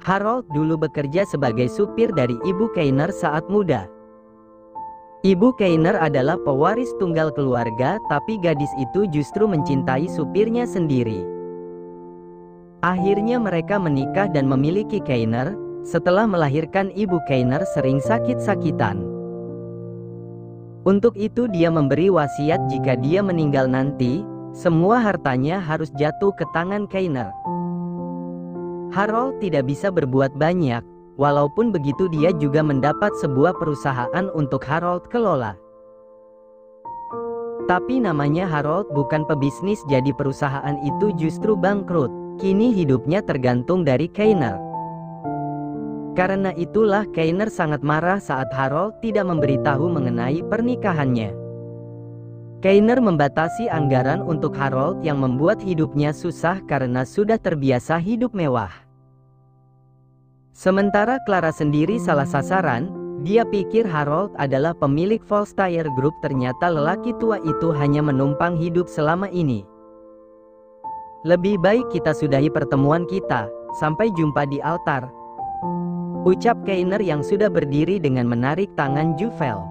Harold dulu bekerja sebagai supir dari Ibu Keiner saat muda. Ibu Keiner adalah pewaris tunggal keluarga, tapi gadis itu justru mencintai supirnya sendiri. Akhirnya mereka menikah dan memiliki Keiner. Setelah melahirkan, Ibu Keiner sering sakit-sakitan. Untuk itu dia memberi wasiat jika dia meninggal nanti, semua hartanya harus jatuh ke tangan Keiner. Harold tidak bisa berbuat banyak, walaupun begitu dia juga mendapat sebuah perusahaan untuk Harold kelola. Tapi namanya Harold bukan pebisnis, jadi perusahaan itu justru bangkrut. Kini hidupnya tergantung dari Keiner. Karena itulah Keiner sangat marah saat Harold tidak memberitahu mengenai pernikahannya. Keiner membatasi anggaran untuk Harold yang membuat hidupnya susah karena sudah terbiasa hidup mewah. Sementara Clara sendiri salah sasaran. Dia pikir Harold adalah pemilik Volstaire Group, ternyata lelaki tua itu hanya menumpang hidup selama ini. Lebih baik kita sudahi pertemuan kita, sampai jumpa di altar, ucap Keiner yang sudah berdiri dengan menarik tangan Juvel.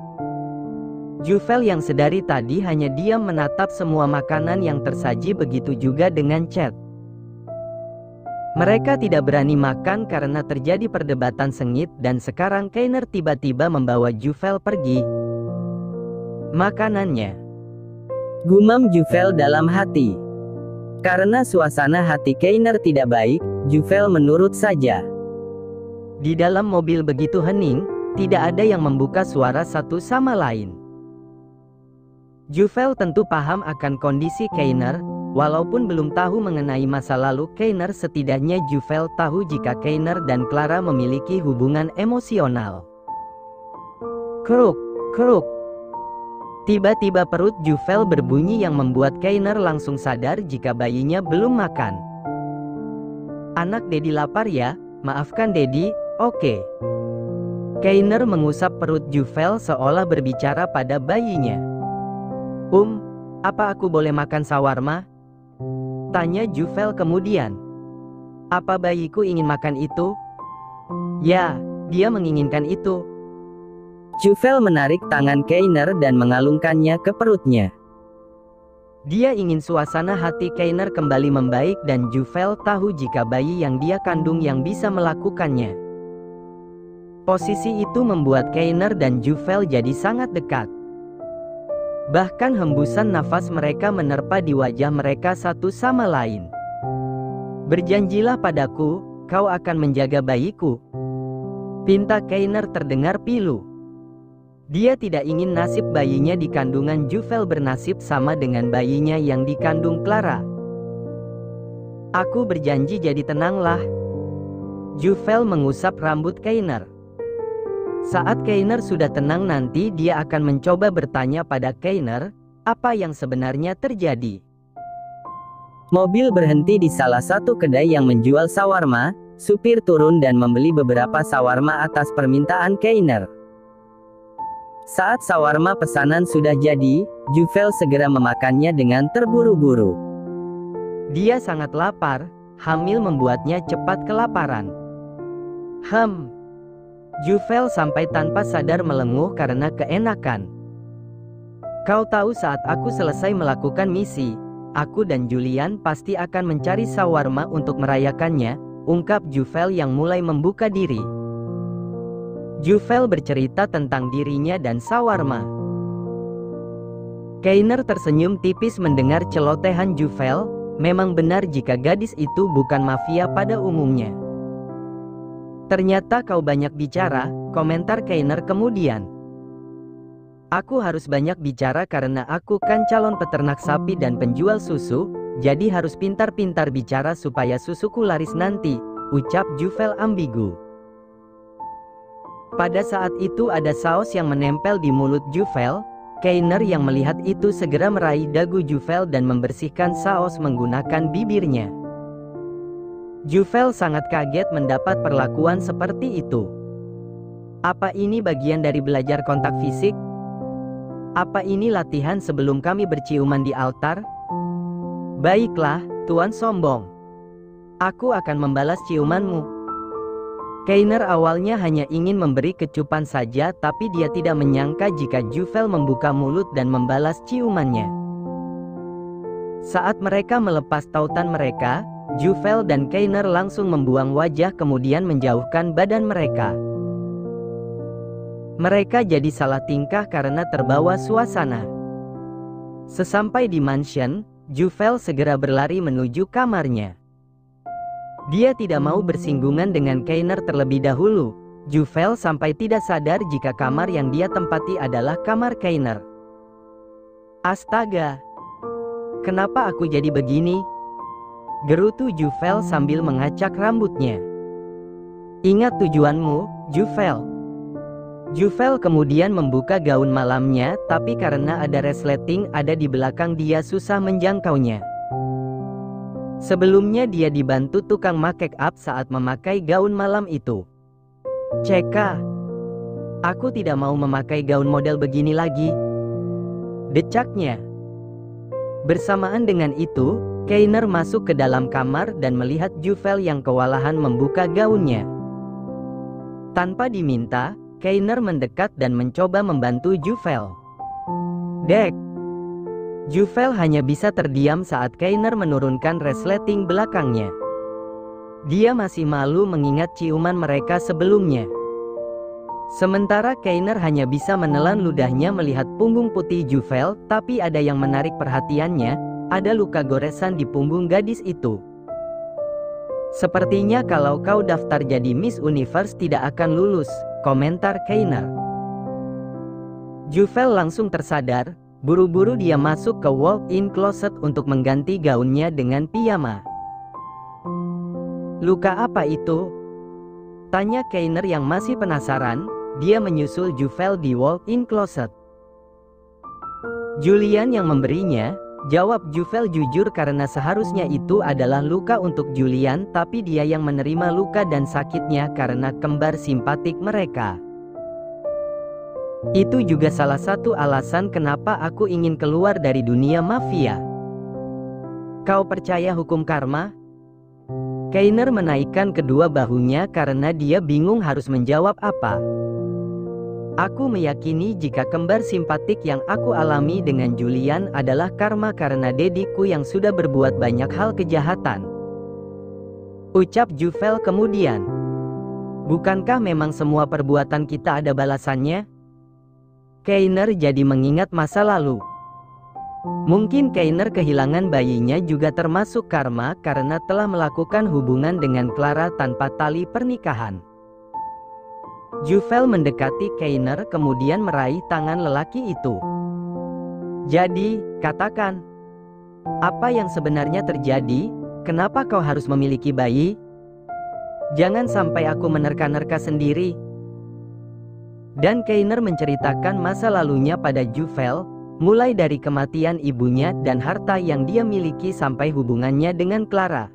Juvel yang sedari tadi hanya diam menatap semua makanan yang tersaji, begitu juga dengan Chet. Mereka tidak berani makan karena terjadi perdebatan sengit, dan sekarang Keiner tiba-tiba membawa Juvel pergi makanannya. Gumam Juvel dalam hati. Karena suasana hati Keiner tidak baik, Juvel menurut saja. Di dalam mobil begitu hening, tidak ada yang membuka suara satu sama lain. Juvel tentu paham akan kondisi Keiner, walaupun belum tahu mengenai masa lalu Keiner. Setidaknya Juvel tahu jika Keiner dan Clara memiliki hubungan emosional. Kruk, kruk. Tiba-tiba perut Juvel berbunyi yang membuat Keiner langsung sadar jika bayinya belum makan. Anak Dedi lapar ya? Maafkan Dedi, oke. Keiner mengusap perut Juvel seolah berbicara pada bayinya. Apa aku boleh makan sawarma? Tanya Juvel kemudian. Apa bayiku ingin makan itu? Ya, dia menginginkan itu. Juvel menarik tangan Keiner dan mengalungkannya ke perutnya. Dia ingin suasana hati Keiner kembali membaik, dan Juvel tahu jika bayi yang dia kandung yang bisa melakukannya. Posisi itu membuat Keiner dan Juvel jadi sangat dekat. Bahkan hembusan nafas mereka menerpa di wajah mereka satu sama lain. Berjanjilah padaku, kau akan menjaga bayiku. Pinta Keiner terdengar pilu. Dia tidak ingin nasib bayinya di kandungan Juvel bernasib sama dengan bayinya yang dikandung Clara. Aku berjanji, jadi tenanglah. Juvel mengusap rambut Keiner. Saat Keiner sudah tenang nanti dia akan mencoba bertanya pada Keiner, apa yang sebenarnya terjadi. Mobil berhenti di salah satu kedai yang menjual sawarma. Supir turun dan membeli beberapa sawarma atas permintaan Keiner. Saat sawarma pesanan sudah jadi, Juvel segera memakannya dengan terburu-buru. Dia sangat lapar, hamil membuatnya cepat kelaparan. Juvel sampai tanpa sadar melenguh karena keenakan. Kau tahu, saat aku selesai melakukan misi, aku dan Julian pasti akan mencari sawarma untuk merayakannya, ungkap Juvel yang mulai membuka diri. Juvel bercerita tentang dirinya dan sawarma. Keiner tersenyum tipis mendengar celotehan Juvel. Memang benar jika gadis itu bukan mafia pada umumnya. Ternyata kau banyak bicara, komentar Keiner kemudian. Aku harus banyak bicara karena aku kan calon peternak sapi dan penjual susu, jadi harus pintar-pintar bicara supaya susuku laris nanti, ucap Juvel ambigu. Pada saat itu ada saus yang menempel di mulut Juvel. Keiner yang melihat itu segera meraih dagu Juvel dan membersihkan saus menggunakan bibirnya. Juvel sangat kaget mendapat perlakuan seperti itu. Apa ini bagian dari belajar kontak fisik? Apa ini latihan sebelum kami berciuman di altar? Baiklah, Tuan sombong. Aku akan membalas ciumanmu. Keiner awalnya hanya ingin memberi kecupan saja, tapi dia tidak menyangka jika Juvel membuka mulut dan membalas ciumannya. Saat mereka melepas tautan mereka, Juvel dan Keiner langsung membuang wajah kemudian menjauhkan badan mereka. Mereka jadi salah tingkah karena terbawa suasana. Sesampai di mansion, Juvel segera berlari menuju kamarnya. Dia tidak mau bersinggungan dengan Keiner terlebih dahulu. Juvel sampai tidak sadar jika kamar yang dia tempati adalah kamar Keiner. Astaga! Kenapa aku jadi begini? Gerutu Juvel sambil mengacak rambutnya. Ingat tujuanmu, Juvel. Juvel kemudian membuka gaun malamnya, tapi karena ada resleting ada di belakang dia susah menjangkaunya. Sebelumnya dia dibantu tukang make up saat memakai gaun malam itu. Ceka, aku tidak mau memakai gaun model begini lagi, decaknya. Bersamaan dengan itu, Keiner masuk ke dalam kamar dan melihat Juvel yang kewalahan membuka gaunnya. Tanpa diminta, Keiner mendekat dan mencoba membantu Juvel. Dek! Juvel hanya bisa terdiam saat Keiner menurunkan resleting belakangnya. Dia masih malu mengingat ciuman mereka sebelumnya. Sementara Keiner hanya bisa menelan ludahnya melihat punggung putih Juvel, tapi ada yang menarik perhatiannya, ada luka goresan di punggung gadis itu. Sepertinya kalau kau daftar jadi Miss Universe tidak akan lulus, komentar Keiner. Juvel langsung tersadar. Buru-buru dia masuk ke walk-in closet untuk mengganti gaunnya dengan piyama. Luka apa itu? Tanya Keiner yang masih penasaran. Dia menyusul Juvel di walk-in closet. Julian yang memberinya, jawab Juvel jujur karena seharusnya itu adalah luka untuk Julian, tapi dia yang menerima luka dan sakitnya karena kembar simpatik mereka. Itu juga salah satu alasan kenapa aku ingin keluar dari dunia mafia. Kau percaya hukum karma? Keiner menaikkan kedua bahunya karena dia bingung harus menjawab apa. Aku meyakini jika kembar simpatik yang aku alami dengan Julian adalah karma karena dediku yang sudah berbuat banyak hal kejahatan, ucap Juvel kemudian. Bukankah memang semua perbuatan kita ada balasannya? Keiner jadi mengingat masa lalu. Mungkin Keiner kehilangan bayinya juga termasuk karma karena telah melakukan hubungan dengan Clara tanpa tali pernikahan. Juvel mendekati Keiner kemudian meraih tangan lelaki itu. Jadi, katakan, apa yang sebenarnya terjadi? Kenapa kau harus memiliki bayi? Jangan sampai aku menerka-nerka sendiri. Dan Keiner menceritakan masa lalunya pada Juvel, mulai dari kematian ibunya dan harta yang dia miliki sampai hubungannya dengan Clara.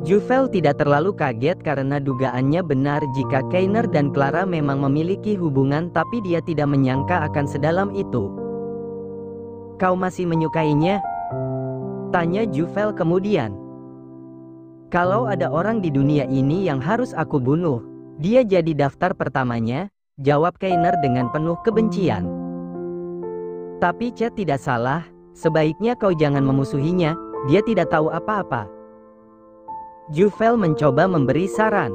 Juvel tidak terlalu kaget karena dugaannya benar jika Keiner dan Clara memang memiliki hubungan, tapi dia tidak menyangka akan sedalam itu. Kau masih menyukainya? Tanya Juvel kemudian. Kalau ada orang di dunia ini yang harus aku bunuh, dia jadi daftar pertamanya, jawab Keiner dengan penuh kebencian. Tapi Chet tidak salah, sebaiknya kau jangan memusuhinya, dia tidak tahu apa-apa. Juvel mencoba memberi saran.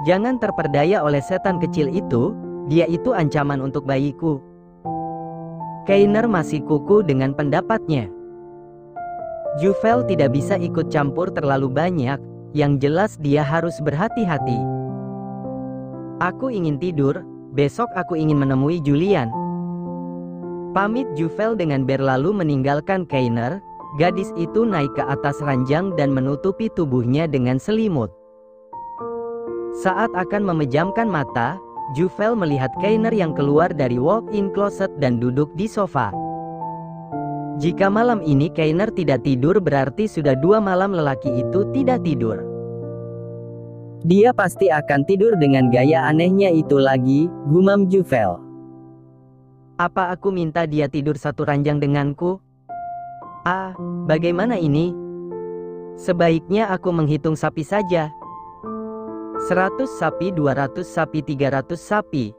Jangan terperdaya oleh setan kecil itu, dia itu ancaman untuk bayiku. Keiner masih kukuh dengan pendapatnya. Juvel tidak bisa ikut campur terlalu banyak, yang jelas dia harus berhati-hati. Aku ingin tidur, besok aku ingin menemui Julian. Pamit Juvel dengan berlalu meninggalkan Keiner. Gadis itu naik ke atas ranjang dan menutupi tubuhnya dengan selimut. Saat akan memejamkan mata, Juvel melihat Keiner yang keluar dari walk-in closet dan duduk di sofa. Jika malam ini Keiner tidak tidur berarti sudah 2 malam lelaki itu tidak tidur. Dia pasti akan tidur dengan gaya anehnya itu lagi, gumam Juvel. Apa aku minta dia tidur satu ranjang denganku? Ah, bagaimana ini? Sebaiknya aku menghitung sapi saja. 100 sapi, 200 sapi, 300 sapi.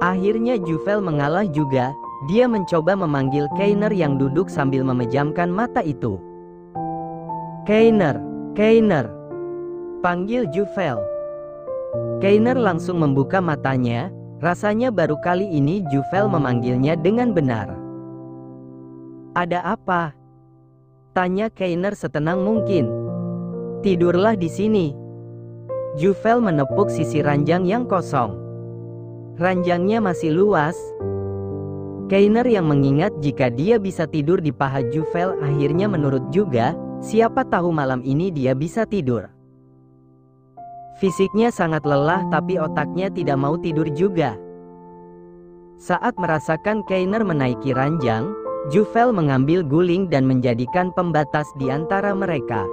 Akhirnya Juvel mengalah juga. Dia mencoba memanggil Keiner yang duduk sambil memejamkan mata itu. Keiner, Keiner, panggil Juvel. Keiner langsung membuka matanya. Rasanya baru kali ini Juvel memanggilnya dengan benar. Ada apa? Tanya Keiner setenang mungkin. Tidurlah di sini. Juvel menepuk sisi ranjang yang kosong. Ranjangnya masih luas. Keiner yang mengingat jika dia bisa tidur di paha Juvel akhirnya menurut juga, siapa tahu malam ini dia bisa tidur. Fisiknya sangat lelah tapi otaknya tidak mau tidur juga. Saat merasakan Keiner menaiki ranjang, Juvel mengambil guling dan menjadikan pembatas di antara mereka.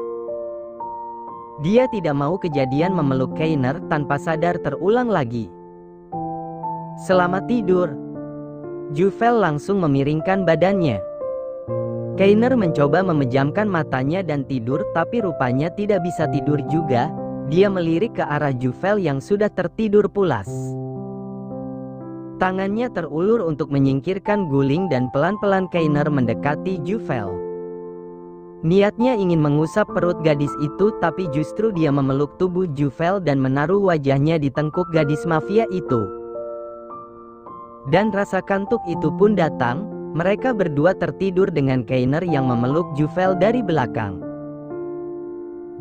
Dia tidak mau kejadian memeluk Keiner tanpa sadar terulang lagi. Selamat tidur. Juvel langsung memiringkan badannya. Keiner mencoba memejamkan matanya dan tidur tapi rupanya tidak bisa tidur juga. Dia melirik ke arah Juvel yang sudah tertidur pulas. Tangannya terulur untuk menyingkirkan guling dan pelan-pelan Keiner mendekati Juvel. Niatnya ingin mengusap perut gadis itu tapi justru dia memeluk tubuh Juvel dan menaruh wajahnya di tengkuk gadis mafia itu. Dan rasa kantuk itu pun datang, mereka berdua tertidur dengan Keiner yang memeluk Juvel dari belakang.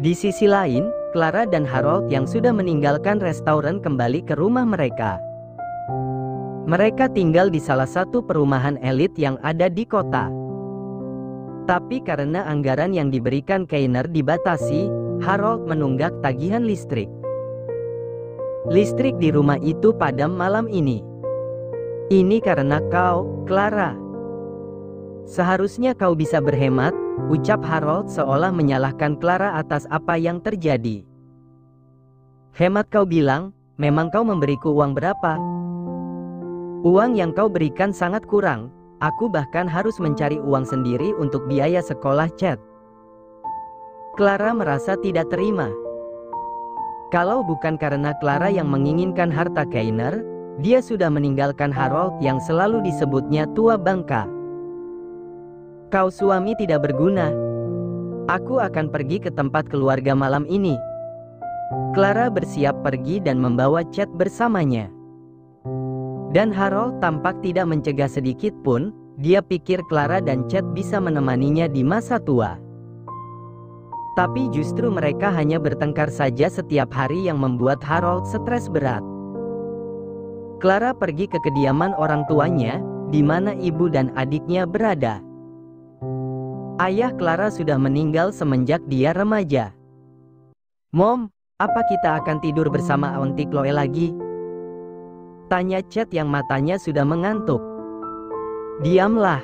Di sisi lain, Clara dan Harold yang sudah meninggalkan restoran kembali ke rumah mereka. Mereka tinggal di salah satu perumahan elit yang ada di kota. Tapi karena anggaran yang diberikan Keiner dibatasi, Harold menunggak tagihan listrik. Listrik di rumah itu padam malam ini. Ini karena kau, Clara. Seharusnya kau bisa berhemat, ucap Harold seolah menyalahkan Clara atas apa yang terjadi. Hemat kau bilang, memang kau memberiku uang berapa? Uang yang kau berikan sangat kurang, aku bahkan harus mencari uang sendiri untuk biaya sekolah Chad. Clara merasa tidak terima. Kalau bukan karena Clara yang menginginkan harta Keiner, dia sudah meninggalkan Harold yang selalu disebutnya tua bangka. Kau suami tidak berguna. Aku akan pergi ke tempat keluarga malam ini. Clara bersiap pergi dan membawa Chad bersamanya. Dan Harold tampak tidak mencegah sedikit pun, dia pikir Clara dan Chad bisa menemaninya di masa tua. Tapi justru mereka hanya bertengkar saja setiap hari yang membuat Harold stres berat. Clara pergi ke kediaman orang tuanya, di mana ibu dan adiknya berada. Ayah Clara sudah meninggal semenjak dia remaja. Mom, apa kita akan tidur bersama Auntie Chloe lagi? Tanya Chad yang matanya sudah mengantuk. Diamlah,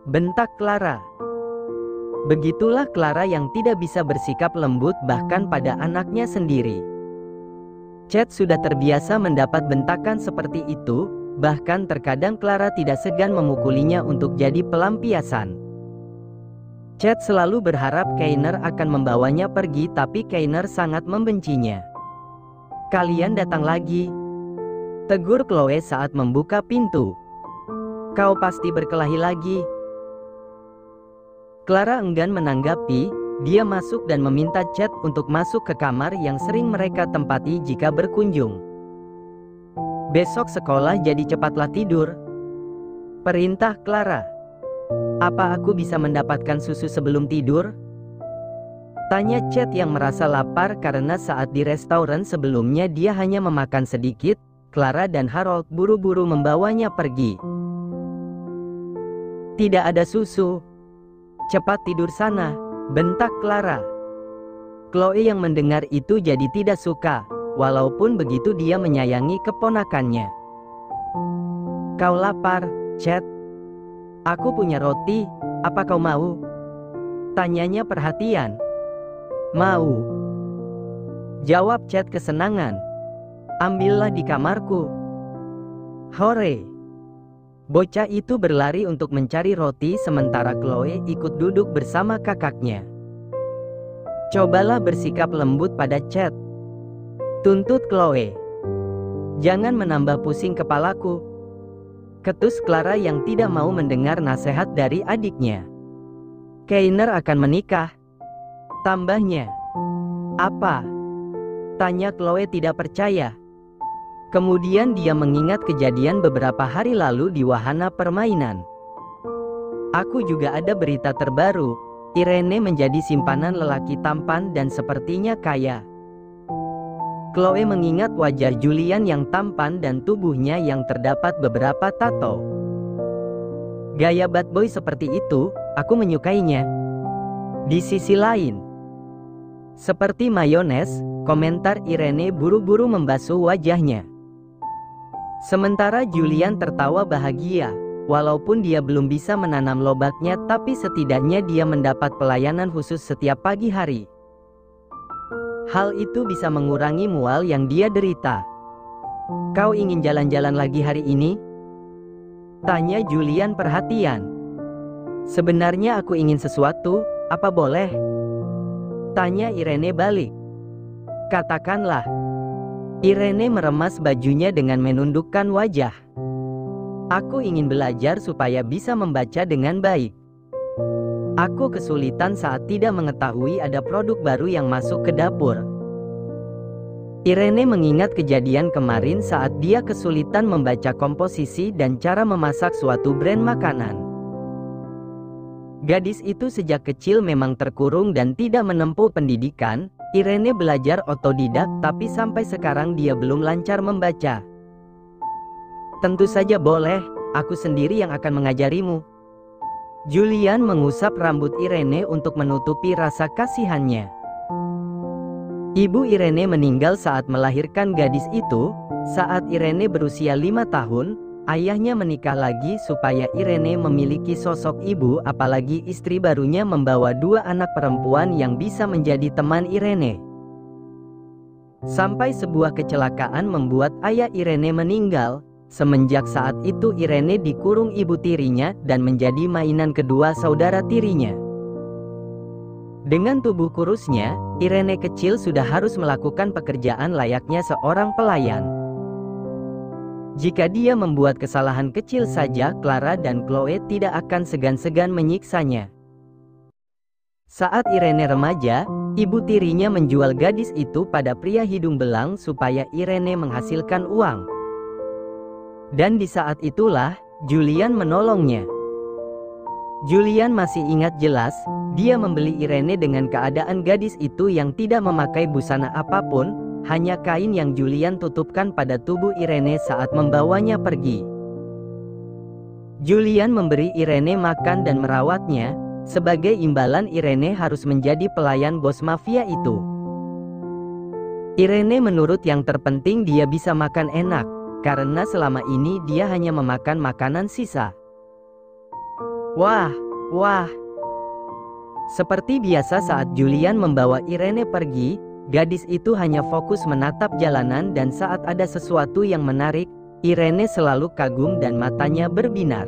bentak Clara. Begitulah Clara yang tidak bisa bersikap lembut bahkan pada anaknya sendiri. Chad sudah terbiasa mendapat bentakan seperti itu, bahkan terkadang Clara tidak segan memukulinya untuk jadi pelampiasan. Chad selalu berharap Keiner akan membawanya pergi tapi Keiner sangat membencinya. Kalian datang lagi, tegur Chloe saat membuka pintu. Kau pasti berkelahi lagi. Clara enggan menanggapi, dia masuk dan meminta Chad untuk masuk ke kamar yang sering mereka tempati jika berkunjung. Besok sekolah jadi cepatlah tidur, perintah Clara. Apa aku bisa mendapatkan susu sebelum tidur? Tanya Chad yang merasa lapar karena saat di restoran sebelumnya dia hanya memakan sedikit. Clara dan Harold buru-buru membawanya pergi. Tidak ada susu. Cepat tidur sana, bentak Clara. Chloe yang mendengar itu jadi tidak suka, walaupun begitu dia menyayangi keponakannya. Kau lapar, Chad? Aku punya roti, apa kau mau? Tanyanya perhatian. Mau. Jawab Chad kesenangan. Ambillah di kamarku. Hore. Bocah itu berlari untuk mencari roti sementara Chloe ikut duduk bersama kakaknya. Cobalah bersikap lembut pada chat, tuntut Chloe. Jangan menambah pusing kepalaku, ketus Clara yang tidak mau mendengar nasihat dari adiknya. Keiner akan menikah, tambahnya. Apa? Tanya Chloe tidak percaya. Kemudian dia mengingat kejadian beberapa hari lalu di wahana permainan. Aku juga ada berita terbaru. Irene menjadi simpanan lelaki tampan dan sepertinya kaya. Chloe mengingat wajah Julian yang tampan dan tubuhnya yang terdapat beberapa tato. Gaya bad boy seperti itu, aku menyukainya. Di sisi lain, seperti mayones, komentar Irene buru-buru membasuh wajahnya. Sementara Julian tertawa bahagia. Walaupun dia belum bisa menanam lobaknya, tapi setidaknya dia mendapat pelayanan khusus setiap pagi hari. Hal itu bisa mengurangi mual yang dia derita. Kau ingin jalan-jalan lagi hari ini? Tanya Julian perhatian. Sebenarnya aku ingin sesuatu, apa boleh? Tanya Irene balik. Katakanlah. Irene meremas bajunya dengan menundukkan wajah. Aku ingin belajar supaya bisa membaca dengan baik. Aku kesulitan saat tidak mengetahui ada produk baru yang masuk ke dapur. Irene mengingat kejadian kemarin saat dia kesulitan membaca komposisi dan cara memasak suatu brand makanan. Gadis itu sejak kecil memang terkurung dan tidak menempuh pendidikan. Irene belajar otodidak, tapi sampai sekarang dia belum lancar membaca. Tentu saja boleh, aku sendiri yang akan mengajarimu. Julian mengusap rambut Irene untuk menutupi rasa kasihannya. Ibu Irene meninggal saat melahirkan gadis itu. Saat Irene berusia 5 tahun, ayahnya menikah lagi supaya Irene memiliki sosok ibu, apalagi istri barunya membawa 2 anak perempuan yang bisa menjadi teman Irene. Sampai sebuah kecelakaan membuat ayah Irene meninggal. Semenjak saat itu Irene dikurung ibu tirinya dan menjadi mainan kedua saudara tirinya. Dengan tubuh kurusnya, Irene kecil sudah harus melakukan pekerjaan layaknya seorang pelayan. Jika dia membuat kesalahan kecil saja, Clara dan Chloe tidak akan segan-segan menyiksanya. Saat Irene remaja, ibu tirinya menjual gadis itu pada pria hidung belang supaya Irene menghasilkan uang. Dan di saat itulah, Julian menolongnya. Julian masih ingat jelas, dia membeli Irene dengan keadaan gadis itu yang tidak memakai busana apapun, hanya kain yang Julian tutupkan pada tubuh Irene saat membawanya pergi. Julian memberi Irene makan dan merawatnya. Sebagai imbalan Irene harus menjadi pelayan bos mafia itu. Irene menurut yang terpenting dia bisa makan enak. Karena selama ini dia hanya memakan makanan sisa. Wah. Seperti biasa saat Julian membawa Irene pergi, gadis itu hanya fokus menatap jalanan dan saat ada sesuatu yang menarik, Irene selalu kagum dan matanya berbinar.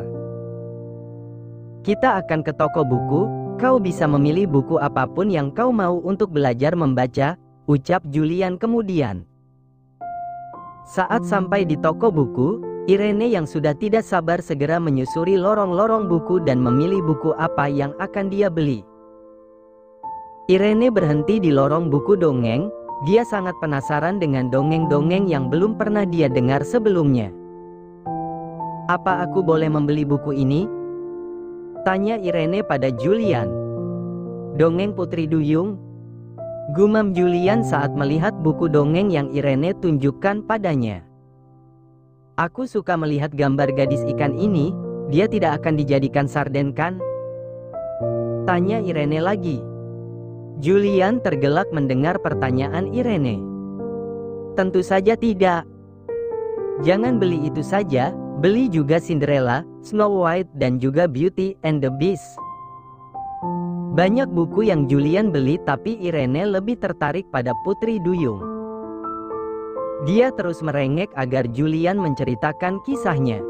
Kita akan ke toko buku, kau bisa memilih buku apapun yang kau mau untuk belajar membaca, ucap Julian kemudian. Saat sampai di toko buku, Irene yang sudah tidak sabar segera menyusuri lorong-lorong buku dan memilih buku apa yang akan dia beli. Irene berhenti di lorong buku dongeng, dia sangat penasaran dengan dongeng-dongeng yang belum pernah dia dengar sebelumnya. Apa aku boleh membeli buku ini? Tanya Irene pada Julian. Dongeng Putri Duyung? Gumam Julian saat melihat buku dongeng yang Irene tunjukkan padanya. Aku suka melihat gambar gadis ikan ini, dia tidak akan dijadikan sarden kan? Tanya Irene lagi. Julian tergelak mendengar pertanyaan Irene. Tentu saja tidak. Jangan beli itu saja, beli juga Cinderella, Snow White dan juga Beauty and the Beast. Banyak buku yang Julian beli tapi Irene lebih tertarik pada Putri Duyung. Dia terus merengek agar Julian menceritakan kisahnya.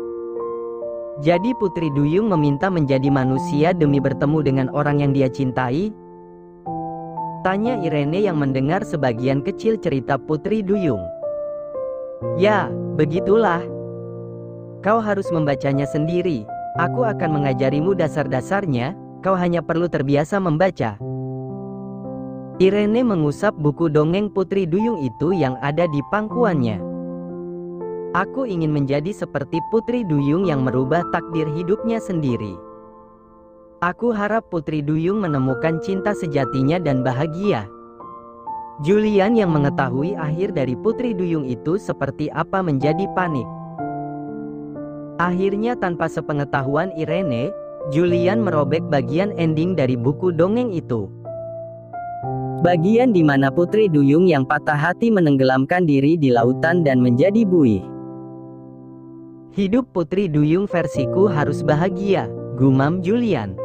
Jadi Putri Duyung meminta menjadi manusia demi bertemu dengan orang yang dia cintai? Tanya Irene yang mendengar sebagian kecil cerita Putri Duyung. Ya, begitulah. Kau harus membacanya sendiri. Aku akan mengajarimu dasar-dasarnya, kau hanya perlu terbiasa membaca. Irene mengusap buku dongeng Putri Duyung itu yang ada di pangkuannya. Aku ingin menjadi seperti Putri Duyung yang merubah takdir hidupnya sendiri. Aku harap Putri Duyung menemukan cinta sejatinya dan bahagia. Julian yang mengetahui akhir dari Putri Duyung itu seperti apa menjadi panik. Akhirnya tanpa sepengetahuan Irene, Julian merobek bagian ending dari buku dongeng itu. Bagian di mana Putri Duyung yang patah hati menenggelamkan diri di lautan dan menjadi buih. Hidup Putri Duyung versiku harus bahagia, gumam Julian.